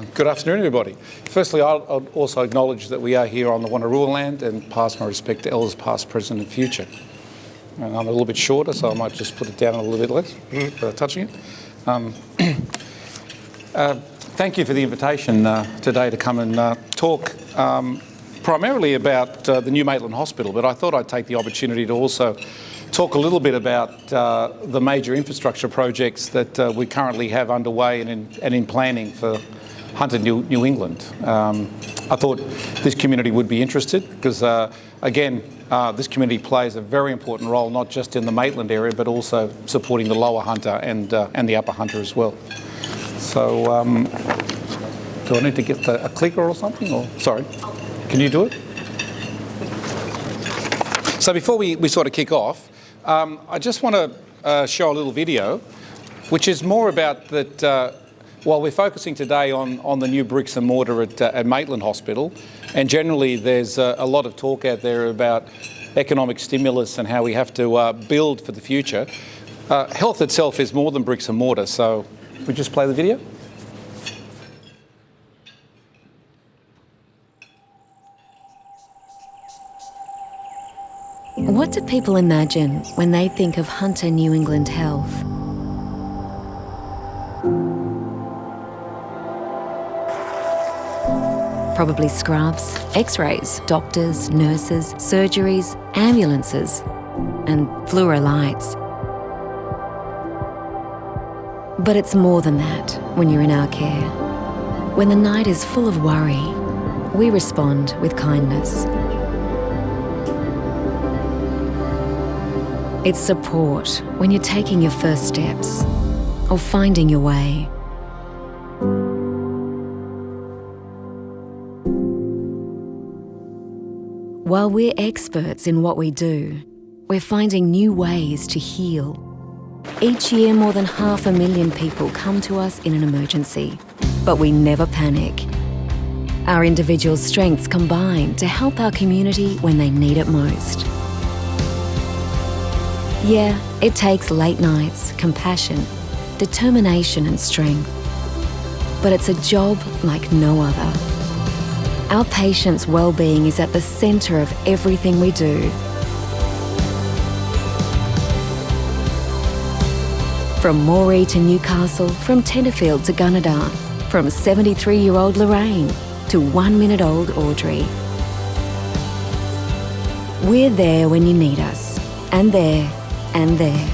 Good afternoon, everybody. Firstly, I'll also acknowledge that we are here on the Wanneroo land and pass my respect to elders past, present and future. And I'm a little bit shorter, so I might just put it down a little bit less without touching it. Thank you for the invitation today to come and talk primarily about the new Maitland Hospital, but I thought I'd take the opportunity to also talk a little bit about the major infrastructure projects that we currently have underway and in planning for Hunter, New England. I thought this community would be interested because, again, this community plays a very important role, not just in the Maitland area, but also supporting the lower Hunter and the upper Hunter as well. So, do I need to get a clicker or something? Or sorry, can you do it? So before we sort of kick off, I just want to show a little video, which is more about that. While we're focusing today on the new bricks and mortar at Maitland Hospital, and generally there's a lot of talk out there about economic stimulus and how we have to build for the future. Health itself is more than bricks and mortar. So, if we just play the video. What do people imagine when they think of Hunter, New England Health? Probably scrubs, x-rays, doctors, nurses, surgeries, ambulances, and fluoro lights. But it's more than that when you're in our care. When the night is full of worry, we respond with kindness. It's support when you're taking your first steps or finding your way. While we're experts in what we do, we're finding new ways to heal. Each year, more than 500,000 people come to us in an emergency, but we never panic. Our individual strengths combine to help our community when they need it most. Yeah, it takes late nights, compassion, determination and strength. But it's a job like no other. Our patients' well-being is at the centre of everything we do. From Moree to Newcastle, from Tenterfield to Gunnedah, from 73-year-old Lorraine to 1-minute-old Audrey. We're there when you need us, and there, and there.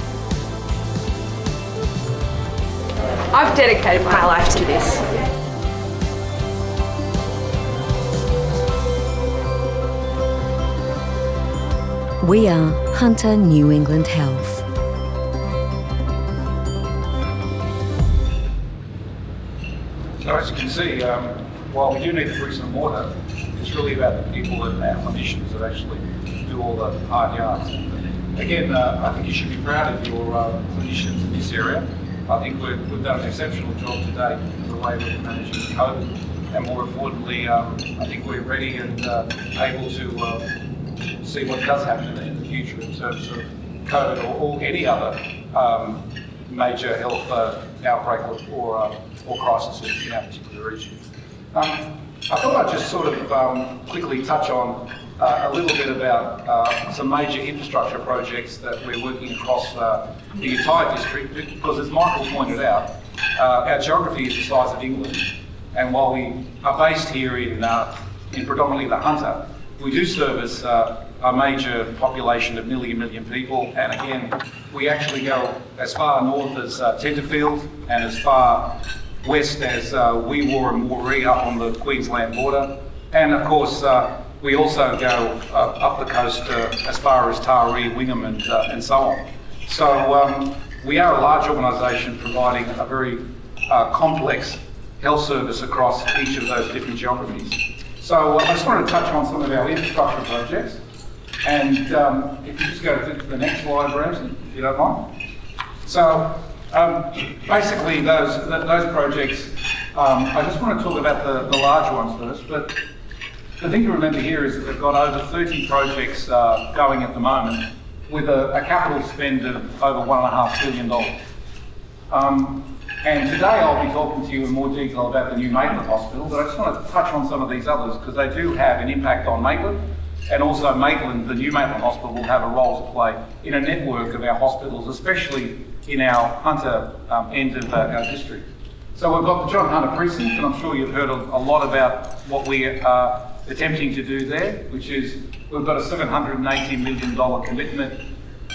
I've dedicated my life to this. We are Hunter, New England Health. So as you can see, while we do need the bricks and mortar, it's really about the people and our clinicians that actually do all the hard yards. Again, I think you should be proud of your clinicians in this area. I think we've done an exceptional job today in the way we're managing COVID, and more importantly, I think we're ready and able to see what does happen in the future in terms of COVID or any other major health outbreak or crisis in our particular region. I thought I'd just sort of quickly touch on a little bit about some major infrastructure projects that we're working across the entire district, because as Michael pointed out, our geography is the size of England, and while we are based here in predominantly the Hunter, we do service a major population of nearly 1 million people, and again, we actually go as far north as Tenterfield and as far west as Wee Waa and Moree up on the Queensland border, and of course we also go up the coast as far as Taree, Wingham and so on. So we are a large organisation providing a very complex health service across each of those different geographies. So I just wanted to touch on some of our infrastructure projects. And if you just go to the next slide, Ramsey, if you don't mind. So basically those projects, I just want to talk about the large ones first, but the thing to remember here is that we've got over 30 projects going at the moment with a capital spend of over $1.5 billion. And today I'll be talking to you in more detail about the new Maitland Hospital, but I just want to touch on some of these others because they do have an impact on Maitland, and also Maitland, the new Maitland Hospital, will have a role to play in a network of our hospitals, especially in our Hunter end of our district. So we've got the John Hunter Precinct, and I'm sure you've heard a lot about what we are attempting to do there, which is we've got a $780 million commitment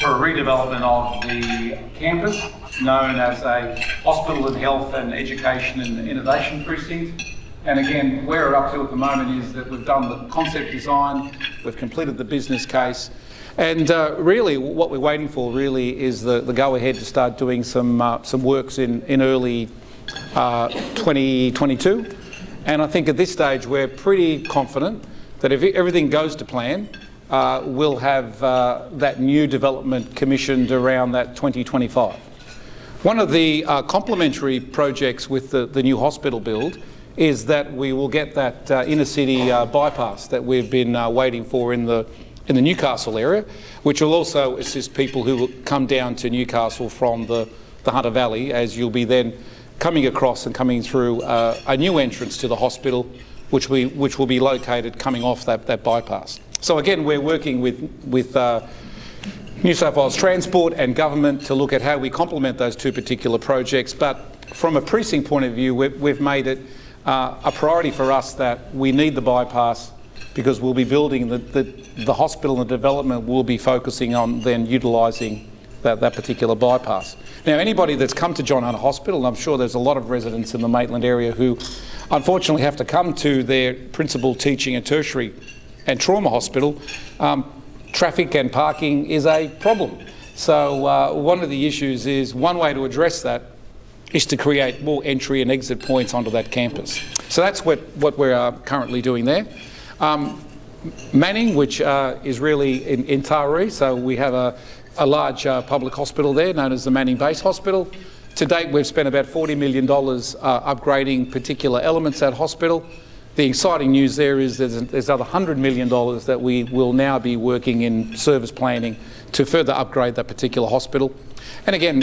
for a redevelopment of the campus, known as a Hospital and Health and Education and Innovation Precinct. And again, where we're up to at the moment is that we've done the concept design, we've completed the business case, and really what we're waiting for really is the go-ahead to start doing some works in early 2022. And I think at this stage we're pretty confident that if everything goes to plan, we'll have that new development commissioned around that 2025. One of the complementary projects with the new hospital build is that we will get that inner city bypass that we've been waiting for in the Newcastle area, which will also assist people who will come down to Newcastle from the Hunter Valley, as you'll be then coming across and coming through a new entrance to the hospital, which will be located coming off that bypass. So again, we're working with New South Wales Transport and government to look at how we complement those two particular projects. But from a precinct point of view, we've made it a priority for us that we need the bypass because we'll be building the hospital, and the development will be focusing on then utilising that particular bypass. Now, anybody that's come to John Hunter Hospital, and I'm sure there's a lot of residents in the Maitland area who unfortunately have to come to their principal teaching and tertiary and trauma hospital, traffic and parking is a problem. So one of the issues is, one way to address that is to create more entry and exit points onto that campus. So that's what we're currently doing there. Manning, which is really in Taree, so we have a large public hospital there known as the Manning Base Hospital. To date, we've spent about $40 million upgrading particular elements at hospital. The exciting news there is there's other $100 million that we will now be working in service planning to further upgrade that particular hospital. And again,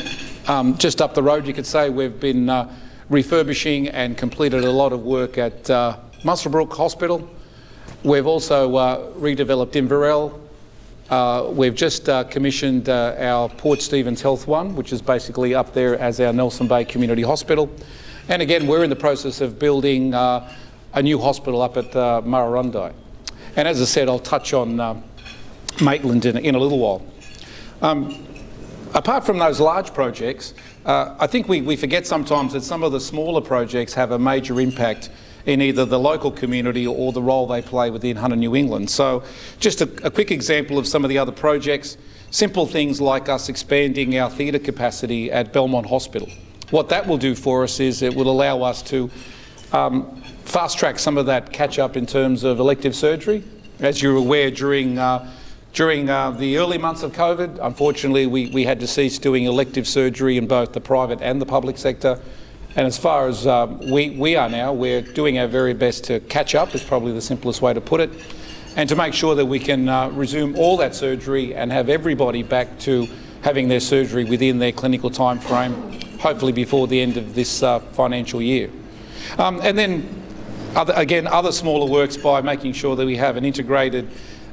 just up the road, you could say we've been refurbishing and completed a lot of work at Muswellbrook Hospital. We've also redeveloped Inverell. We've just commissioned our Port Stephens Health One, which is basically up there as our Nelson Bay Community Hospital. And again, we're in the process of building a new hospital up at Murrurundi. And as I said, I'll touch on Maitland in a little while. Apart from those large projects, I think we forget sometimes that some of the smaller projects have a major impact in either the local community or the role they play within Hunter New England. So just a quick example of some of the other projects, simple things like us expanding our theatre capacity at Belmont Hospital. What that will do for us is it will allow us to fast track some of that catch up in terms of elective surgery. As you're aware, during the early months of COVID, unfortunately we had to cease doing elective surgery in both the private and the public sector. And as far as we are now, we're doing our very best to catch up, is probably the simplest way to put it, and to make sure that we can resume all that surgery and have everybody back to having their surgery within their clinical time frame, hopefully before the end of this financial year. And then other smaller works by making sure that we have an integrated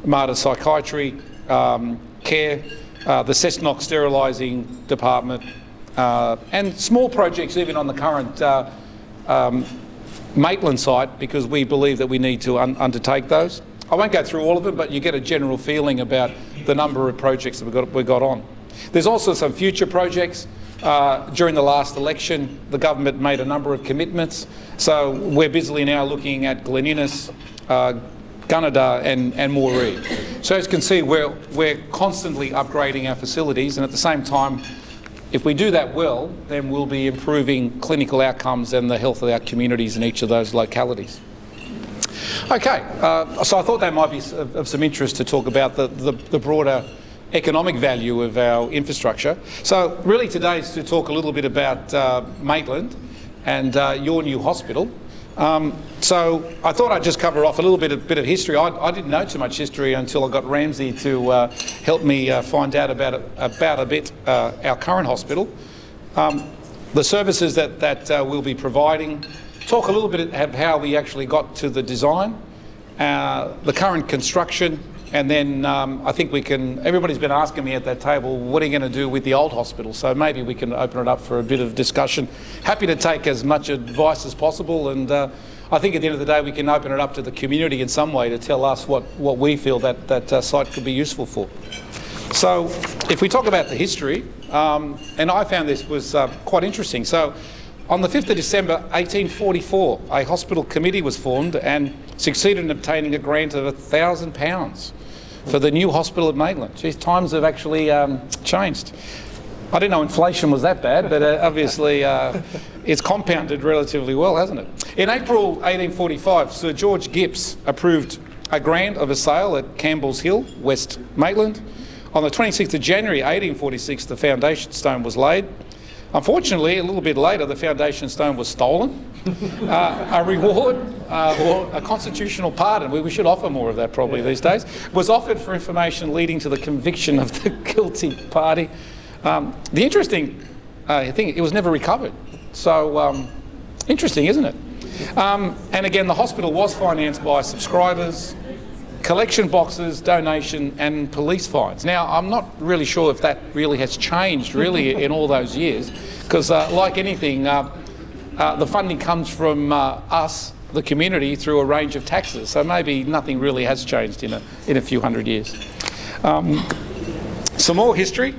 MATA psychiatry care, the Cessnock sterilising department, and small projects even on the current Maitland site, because we believe that we need to undertake those. I won't go through all of them, but you get a general feeling about the number of projects that we've got on. There's also some future projects. During the last election, the government made a number of commitments, so we're busily now looking at Glen Innes, Gunnedah and Moree. So as you can see, we're constantly upgrading our facilities, and at the same time, if we do that well, then we'll be improving clinical outcomes and the health of our communities in each of those localities. Okay, so I thought that might be of some interest to talk about the broader economic value of our infrastructure. So really today is to talk a little bit about Maitland and your new hospital. So I thought I'd just cover off a little bit of history. I didn't know too much history until I got Ramsey to help me find out about a bit our current hospital. the services that we'll be providing, talk a little bit of how we actually got to the design, the current construction, and then I think we can, everybody's been asking me at that table, what are you going to do with the old hospital? So maybe we can open it up for a bit of discussion. Happy to take as much advice as possible, and I think at the end of the day we can open it up to the community in some way to tell us what we feel that site could be useful for. So if we talk about the history, and I found this was quite interesting. So on the 5th of December 1844, a hospital committee was formed and succeeded in obtaining a grant of £1,000 for the new hospital at Maitland. Geez, times have actually changed. I didn't know inflation was that bad, but obviously it's compounded relatively well, hasn't it? In April 1845, Sir George Gipps approved a grant of a sale at Campbell's Hill, West Maitland. On the 26th of January 1846, the foundation stone was laid. Unfortunately, a little bit later, the foundation stone was stolen. A reward or a constitutional pardon, we should offer more of that probably these days, was offered for information leading to the conviction of the guilty party. The interesting thing, it was never recovered. So interesting, isn't it? And again, the hospital was financed by subscribers, collection boxes, donation and police fines. Now, I'm not really sure if that really has changed really in all those years, because like anything, the funding comes from us, the community, through a range of taxes. So maybe nothing really has changed in a few hundred years. Some more history.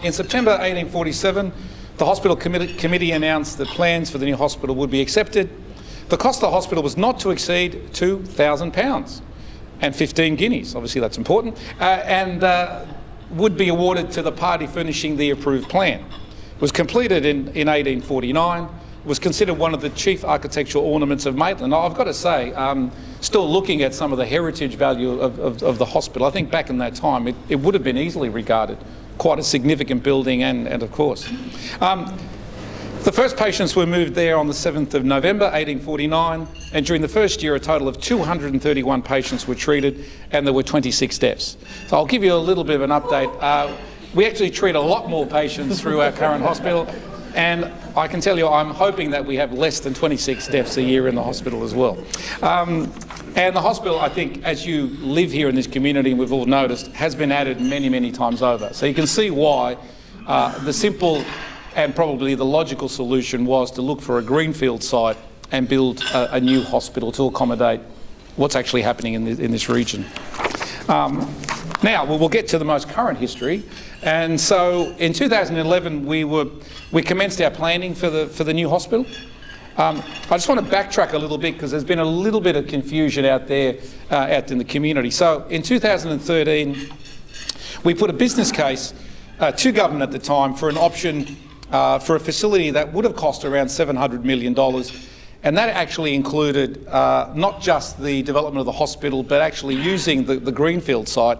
In September 1847, the hospital committee announced that plans for the new hospital would be accepted. The cost of the hospital was not to exceed £2,000. And 15 guineas, obviously that's important, and would be awarded to the party furnishing the approved plan. It was completed in 1849. It was considered one of the chief architectural ornaments of Maitland. Now, I've got to say, still looking at some of the heritage value of the hospital, I think back in that time it would have been easily regarded quite a significant building and of course. The first patients were moved there on the 7th of November 1849, and during the first year a total of 231 patients were treated and there were 26 deaths. So I'll give you a little bit of an update. We actually treat a lot more patients through our current hospital, and I can tell you I'm hoping that we have less than 26 deaths a year in the hospital as well. And the hospital, I think, as you live here in this community, and we've all noticed, has been added many, many times over. So you can see why the simple and probably the logical solution was to look for a greenfield site and build a new hospital to accommodate what's actually happening in this region. Now, we'll get to the most current history. And so in 2011, we commenced our planning for the new hospital. I just want to backtrack a little bit because there's been a little bit of confusion out there out in the community. So in 2013, we put a business case to government at the time for an option for a facility that would have cost around $700 million. And that actually included not just the development of the hospital, but actually using the greenfield site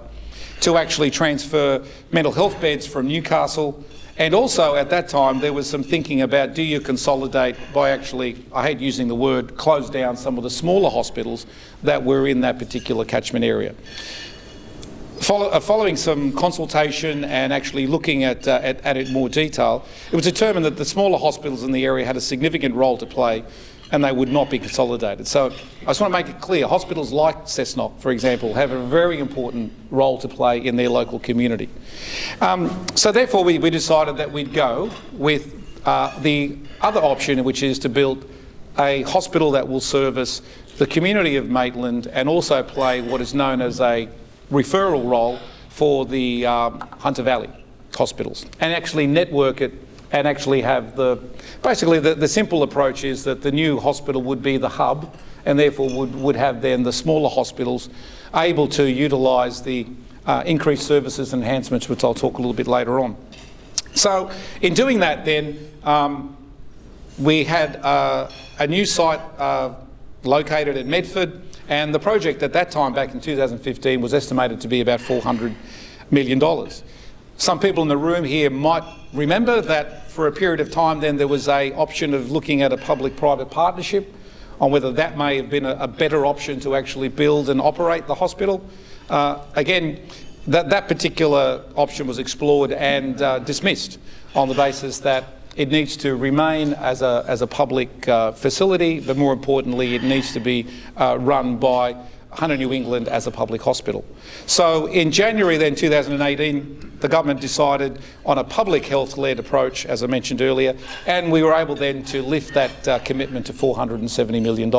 to actually transfer mental health beds from Newcastle. And also at that time, there was some thinking about, do you consolidate by actually, I hate using the word, close down some of the smaller hospitals that were in that particular catchment area. Following some consultation and actually looking at it in more detail, it was determined that the smaller hospitals in the area had a significant role to play and they would not be consolidated. So I just want to make it clear, hospitals like Cessnock, for example, have a very important role to play in their local community. So therefore we decided that we'd go with the other option, which is to build a hospital that will service the community of Maitland and also play what is known as a referral role for the Hunter Valley hospitals and actually network it and actually have basically the simple approach is that the new hospital would be the hub and therefore would have then the smaller hospitals able to utilise the increased services enhancements, which I'll talk a little bit later on. So in doing that then, we had a new site located at Medford, and the project at that time, back in 2015, was estimated to be about $400 million. Some people in the room here might remember that for a period of time then there was an option of looking at a public-private partnership on whether that may have been a better option to actually build and operate the hospital. Again, that particular option was explored and dismissed on the basis that it needs to remain as a public facility, but more importantly, it needs to be run by Hunter New England as a public hospital. So in January then 2018, the government decided on a public health-led approach, as I mentioned earlier, and we were able then to lift that commitment to $470 million.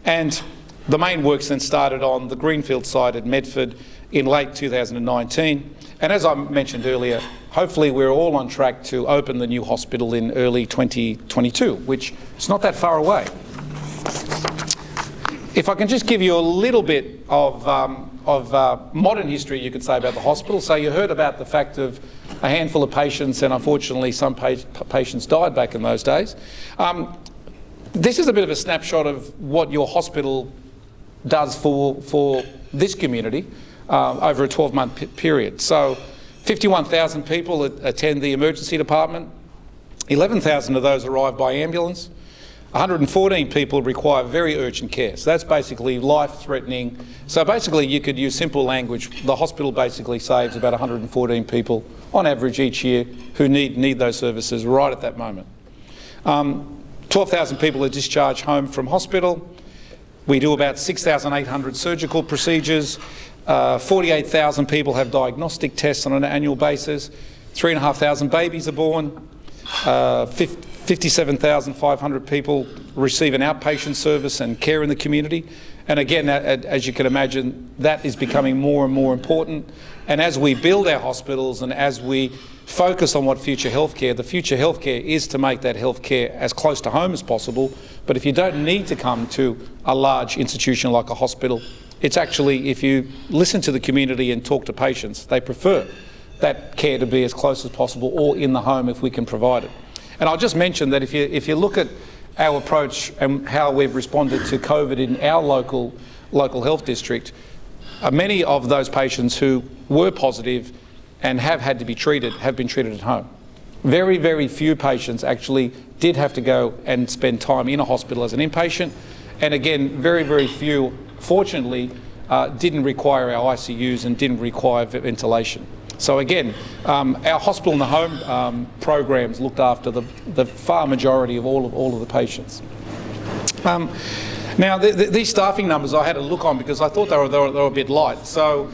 And the main works then started on the Greenfield site at Medford in late 2019. And as I mentioned earlier, hopefully we're all on track to open the new hospital in early 2022, which is not that far away. If I can just give you a little bit of modern history, you could say, about the hospital. So you heard about the fact of a handful of patients, and unfortunately some patients died back in those days. This is a bit of a snapshot of what your hospital does for this community over a 12-month period. So 51,000 people attend the emergency department, 11,000 of those arrive by ambulance, 114 people require very urgent care. So that's basically life-threatening. So basically you could use simple language. The hospital basically saves about 114 people on average each year who need those services right at that moment. 12,000 people are discharged home from hospital. We do about 6,800 surgical procedures. 48,000 people have diagnostic tests on an annual basis. 3,500 babies are born. 57,500 people receive an outpatient service and care in the community. And again, as you can imagine, that is becoming more and more important. And as we build our hospitals and as we focus on what future healthcare, the future healthcare is to make that healthcare as close to home as possible. But if you don't need to come to a large institution like a hospital, it's actually, if you listen to the community and talk to patients, they prefer that care to be as close as possible or in the home if we can provide it. And I'll just mention that if you look at our approach and how we've responded to COVID in our local health district, many of those patients who were positive and have had to be treated have been treated at home. Very, very few patients actually did have to go and spend time in a hospital as an inpatient. And again, very, very few, fortunately, didn't require our ICUs and didn't require ventilation. So again, our hospital in the home programs looked after the far majority of all of the patients. Now, these staffing numbers I had a look on because I thought they were a bit light. So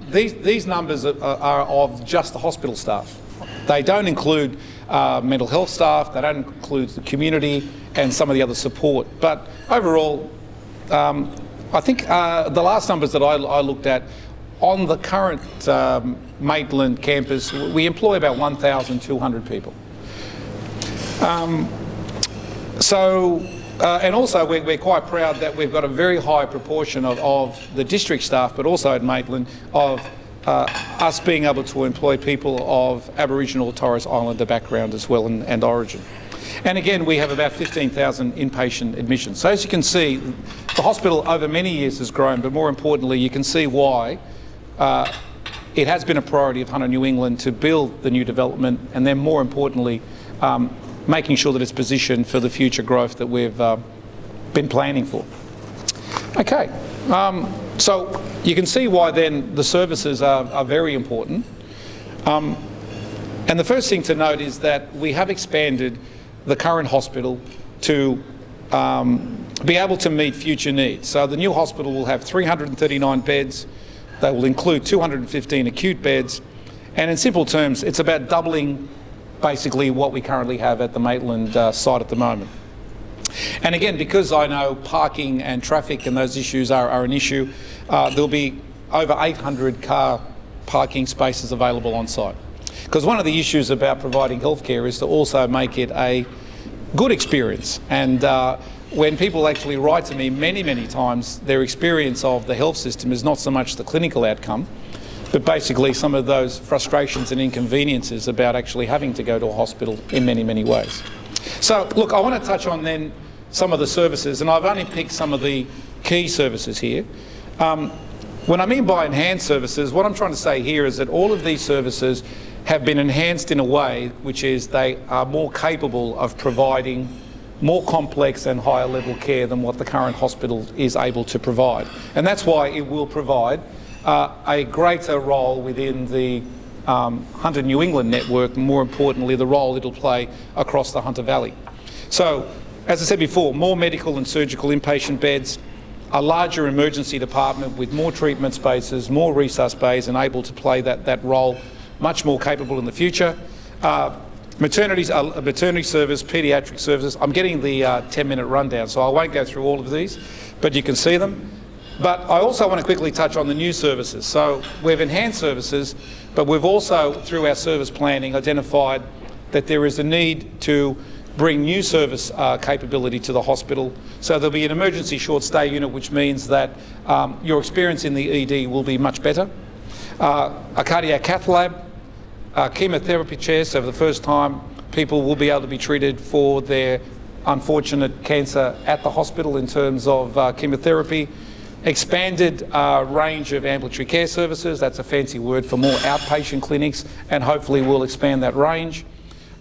these numbers are of just the hospital staff. They don't include mental health staff, they don't include the community and some of the other support. But overall, I think the last numbers that I looked at, on the current Maitland campus, we employ about 1,200 people. And also we're quite proud that we've got a very high proportion of the district staff, but also at Maitland, of us being able to employ people of Aboriginal Torres Islander background as well and origin. And again, we have about 15,000 inpatient admissions. So as you can see, the hospital over many years has grown, but more importantly, you can see why it has been a priority of Hunter New England to build the new development, and then more importantly, making sure that it's positioned for the future growth that we've been planning for. Okay, so you can see why then the services are very important. And the first thing to note is that we have expanded the current hospital to be able to meet future needs. So the new hospital will have 339 beds. They will include 215 acute beds. And in simple terms, it's about doubling basically what we currently have at the Maitland site at the moment. And again, because I know parking and traffic and those issues are an issue, there'll be over 800 car parking spaces available on site. Because one of the issues about providing healthcare is to also make it a good experience. And when people actually write to me many times, their experience of the health system is not so much the clinical outcome, but basically some of those frustrations and inconveniences about actually having to go to a hospital in many ways. So look, I want to touch on then some of the services, and I've only picked some of the key services here. When I mean by enhanced services, what I'm trying to say here is that all of these services have been enhanced in a way which is they are more capable of providing more complex and higher level care than what the current hospital is able to provide. And that's why it will provide a greater role within the Hunter New England network, and more importantly, the role it'll play across the Hunter Valley. So, as I said before, more medical and surgical inpatient beds, a larger emergency department with more treatment spaces, more resus bays, and able to play that role much more capable in the future. Maternity service, paediatric services. I'm getting the 10-minute rundown, so I won't go through all of these, but you can see them. But I also want to quickly touch on the new services. So we've enhanced services, but we've also, through our service planning, identified that there is a need to bring new service capability to the hospital. So there'll be an emergency short stay unit, which means that your experience in the ED will be much better. A cardiac cath lab, chemotherapy chairs, so for the first time people will be able to be treated for their unfortunate cancer at the hospital in terms of chemotherapy. Expanded range of ambulatory care services, that's a fancy word for more outpatient clinics, and hopefully we'll expand that range.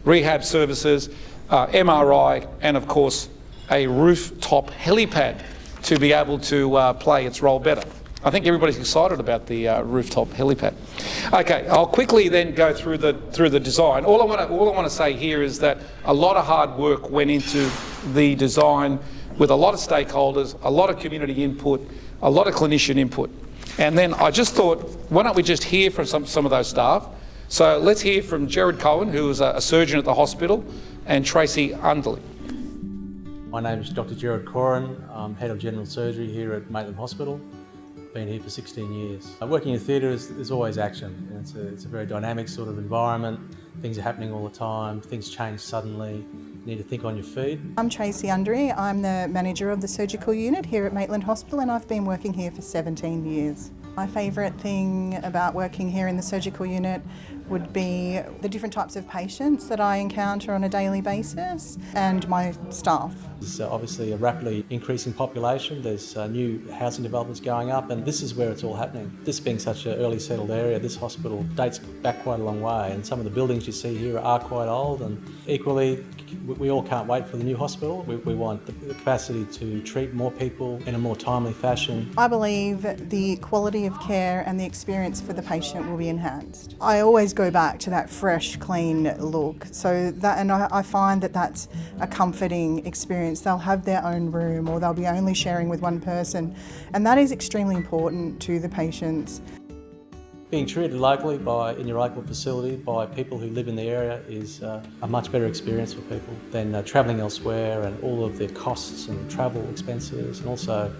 Rehab services, MRI, and of course a rooftop helipad to be able to play its role better. I think everybody's excited about the rooftop helipad. Okay, I'll quickly then go through the design. All I want to say here is that a lot of hard work went into the design with a lot of stakeholders, a lot of community input, a lot of clinician input. And then I just thought, why don't we just hear from some of those staff? So let's hear from Jared Cohen, who is a surgeon at the hospital, and Tracy Underley. My name is Dr. Jared Cohen. I'm Head of General Surgery here at Maitland Hospital. Been here for 16 years. Working in theatre is always action. It's a very dynamic sort of environment. Things are happening all the time. Things change suddenly. You need to think on your feet. I'm Tracy Underley. I'm the manager of the surgical unit here at Maitland Hospital, and I've been working here for 17 years. My favourite thing about working here in the surgical unit would be the different types of patients that I encounter on a daily basis and my staff. There's obviously a rapidly increasing population. There's new housing developments going up, and this is where it's all happening. This being such an early settled area, this hospital dates back quite a long way, and some of the buildings you see here are quite old, and equally we all can't wait for the new hospital. We want the capacity to treat more people in a more timely fashion. I believe the quality of care and the experience for the patient will be enhanced. I always go back to that fresh, clean look. So that, and I find that that's a comforting experience. They'll have their own room, or they'll be only sharing with one person, and that is extremely important to the patients. Being treated locally in your local facility by people who live in the area is a much better experience for people than travelling elsewhere, and all of the costs and travel expenses, and also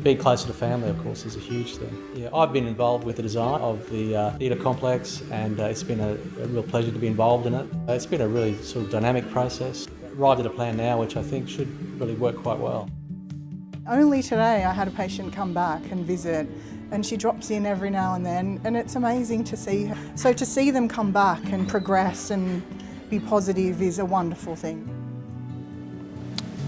being closer to family, of course, is a huge thing. Yeah, I've been involved with the design of the theatre complex, and it's been a real pleasure to be involved in it. It's been a really sort of dynamic process. Arrived at a plan now which I think should really work quite well. Only today I had a patient come back and visit, and she drops in every now and then, and it's amazing to see her. So to see them come back and progress and be positive is a wonderful thing.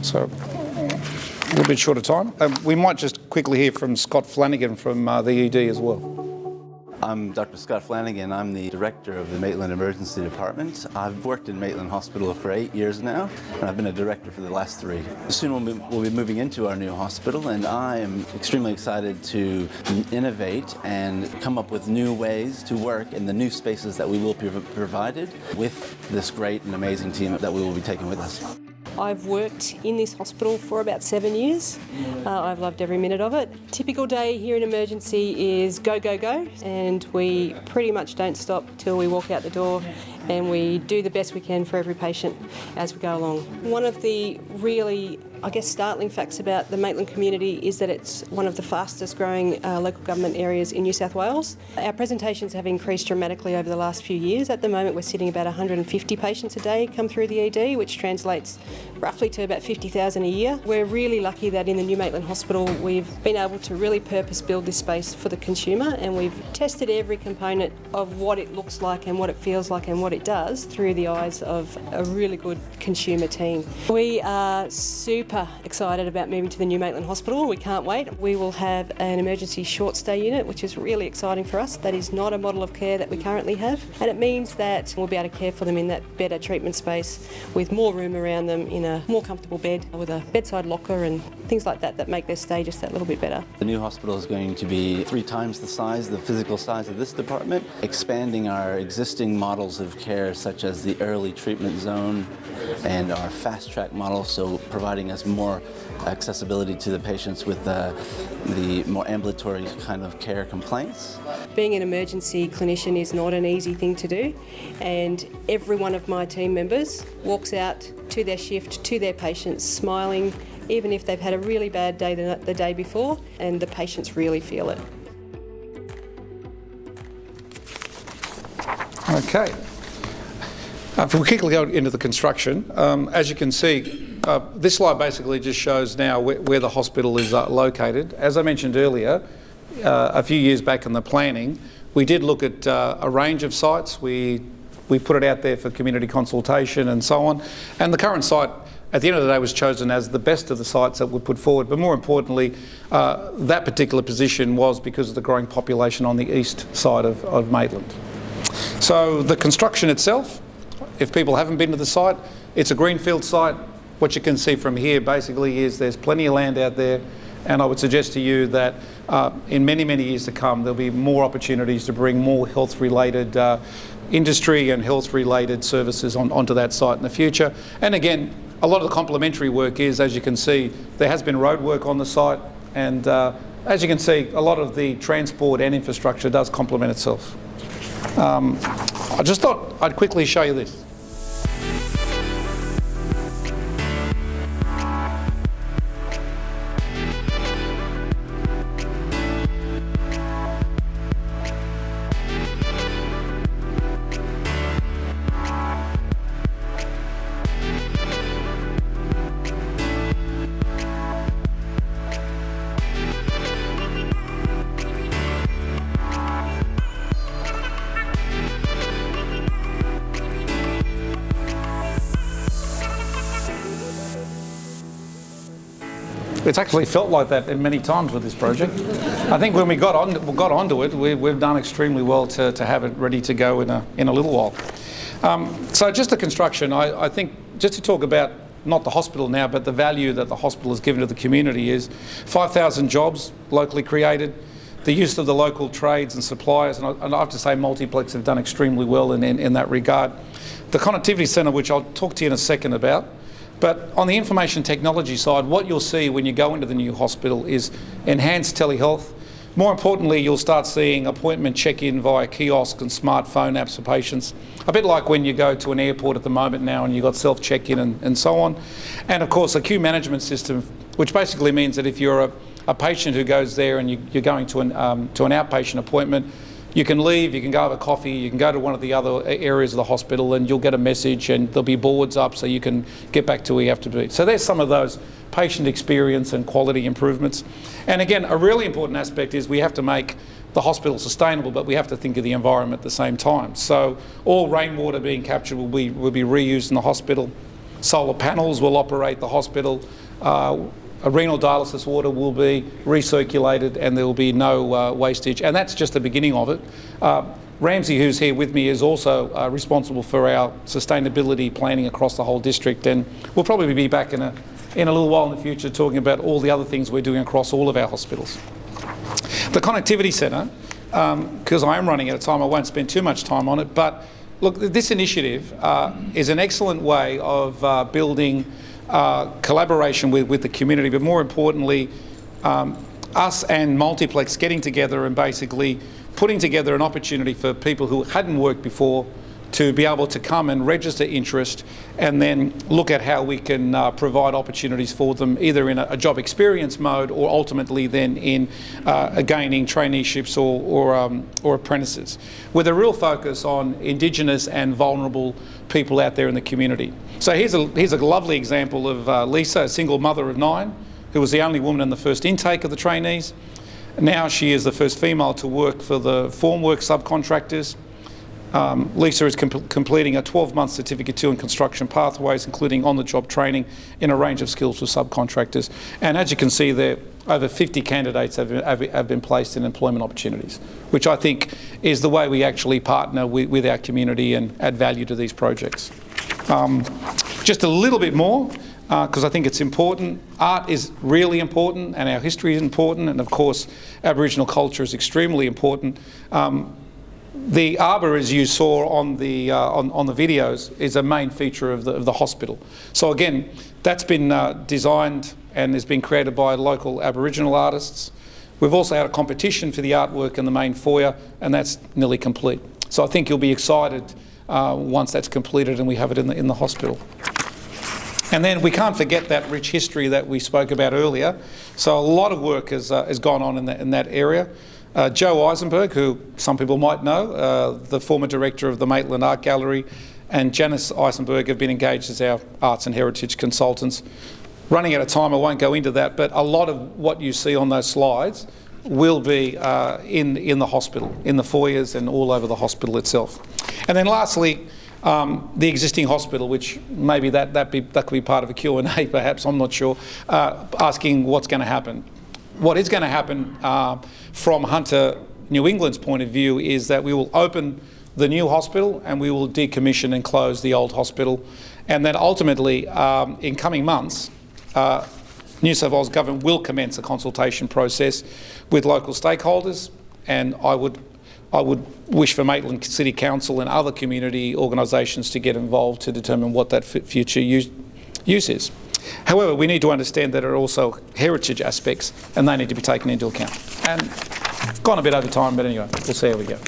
So, a little bit short of time. We might just quickly hear from Scott Flanagan from the ED as well. I'm Dr. Scott Flanagan. I'm the director of the Maitland Emergency Department. I've worked in Maitland Hospital for 8 years now, and I've been a director for the last 3. Soon we'll be moving into our new hospital, and I am extremely excited to innovate and come up with new ways to work in the new spaces that we will be provided with this great and amazing team that we will be taking with us. I've worked in this hospital for about 7 years. I've loved every minute of it. Typical day here in emergency is go, go, go, and we pretty much don't stop till we walk out the door, and we do the best we can for every patient as we go along. One of the really, startling facts about the Maitland community is that it's one of the fastest growing local government areas in New South Wales. Our presentations have increased dramatically over the last few years. At the moment we're sitting about 150 patients a day come through the ED, which translates roughly to about 50,000 a year. We're really lucky that in the new Maitland Hospital we've been able to really purpose build this space for the consumer, and we've tested every component of what it looks like and what it feels like and what it does through the eyes of a really good consumer team. We are super super excited about moving to the new Maitland Hospital. We can't wait. We will have an emergency short stay unit, which is really exciting for us. That is not a model of care that we currently have, and it means that we'll be able to care for them in that better treatment space with more room around them, in a more comfortable bed with a bedside locker and things like that make their stay just that little bit better. The new hospital is going to be 3 times the size, the physical size of this department, expanding our existing models of care such as the early treatment zone and our fast track model, so providing us more accessibility to the patients with the more ambulatory kind of care complaints. Being an emergency clinician is not an easy thing to do, and every one of my team members walks out to their shift, to their patients, smiling, even if they've had a really bad day the day before, and the patients really feel it. Okay. If we quickly go into the construction, as you can see, this slide basically just shows now where the hospital is located. As I mentioned earlier, a few years back in the planning, we did look at a range of sites. We put it out there for community consultation and so on. And the current site, at the end of the day, was chosen as the best of the sites that were put forward. But more importantly, that particular position was because of the growing population on the east side of Maitland. So the construction itself, if people haven't been to the site, it's a greenfield site. What you can see from here basically is there's plenty of land out there, and I would suggest to you that in many, many years to come, there'll be more opportunities to bring more health-related industry and health-related services onto that site in the future. And again, a lot of the complementary work is, as you can see, there has been road work on the site, and as you can see, a lot of the transport and infrastructure does complement itself. I just thought I'd quickly show you this. It's actually felt like that many times with this project. I think when we got onto it, we've done extremely well to have it ready to go in a little while. So just the construction, I think, just to talk about not the hospital now, but the value that the hospital has given to the community is 5,000 jobs locally created, the use of the local trades and suppliers, and I have to say Multiplex have done extremely well in that regard. The connectivity centre, which I'll talk to you in a second about. But on the information technology side, what you'll see when you go into the new hospital is enhanced telehealth. More importantly, you'll start seeing appointment check-in via kiosk and smartphone apps for patients. A bit like when you go to an airport at the moment now and you've got self-check-in and so on. And of course, a queue management system, which basically means that if you're a patient who goes there and you're going to an outpatient appointment, you can leave, you can go have a coffee, you can go to one of the other areas of the hospital and you'll get a message and there'll be boards up so you can get back to where you have to be. So there's some of those patient experience and quality improvements. And again, a really important aspect is we have to make the hospital sustainable, but we have to think of the environment at the same time. So all rainwater being captured will be reused in the hospital. Solar panels will operate the hospital. Renal dialysis water will be recirculated and there will be no wastage, and that's just the beginning of it. Ramsey, who's here with me, is also responsible for our sustainability planning across the whole district, and we'll probably be back in a little while in the future talking about all the other things we're doing across all of our hospitals. The connectivity centre, because I am running out of time, I won't spend too much time on it, but look, this initiative is an excellent way of building collaboration with the community, but more importantly, us and Multiplex getting together and basically putting together an opportunity for people who hadn't worked before to be able to come and register interest and then look at how we can provide opportunities for them, either in a job experience mode or ultimately then in gaining traineeships or apprentices, with a real focus on Indigenous and vulnerable people out there in the community. So here's a lovely example of Lisa, a single mother of 9, who was the only woman in the first intake of the trainees. Now she is the first female to work for the formwork subcontractors. Lisa is completing a 12-month certificate 2 in construction pathways, including on-the-job training in a range of skills with subcontractors. And as you can see there, over 50 candidates have been placed in employment opportunities, which I think is the way we actually partner with our community and add value to these projects. Just a little bit more, because I think it's important. Art is really important, and our history is important, and of course Aboriginal culture is extremely important. The arbour, as you saw on the videos, is a main feature of the hospital. So again, that's been designed and has been created by local Aboriginal artists. We've also had a competition for the artwork in the main foyer, and that's nearly complete. So I think you'll be excited once that's completed and we have it in the hospital. And then we can't forget that rich history that we spoke about earlier. So a lot of work has gone on in that area. Joe Eisenberg, who some people might know, the former director of the Maitland Art Gallery, and Janice Eisenberg have been engaged as our arts and heritage consultants. Running out of time, I won't go into that, but a lot of what you see on those slides will be in the hospital, in the foyers and all over the hospital itself. And then lastly, the existing hospital, which maybe that could be part of a Q&A perhaps, I'm not sure, asking what's going to happen. What is going to happen from Hunter New England's point of view is that we will open the new hospital and we will decommission and close the old hospital. And then ultimately, in coming months, New South Wales Government will commence a consultation process with local stakeholders, and I would wish for Maitland City Council and other community organisations to get involved to determine what that future use is. However, we need to understand that there are also heritage aspects and they need to be taken into account. And I've gone a bit over time, but anyway, we'll see how we go.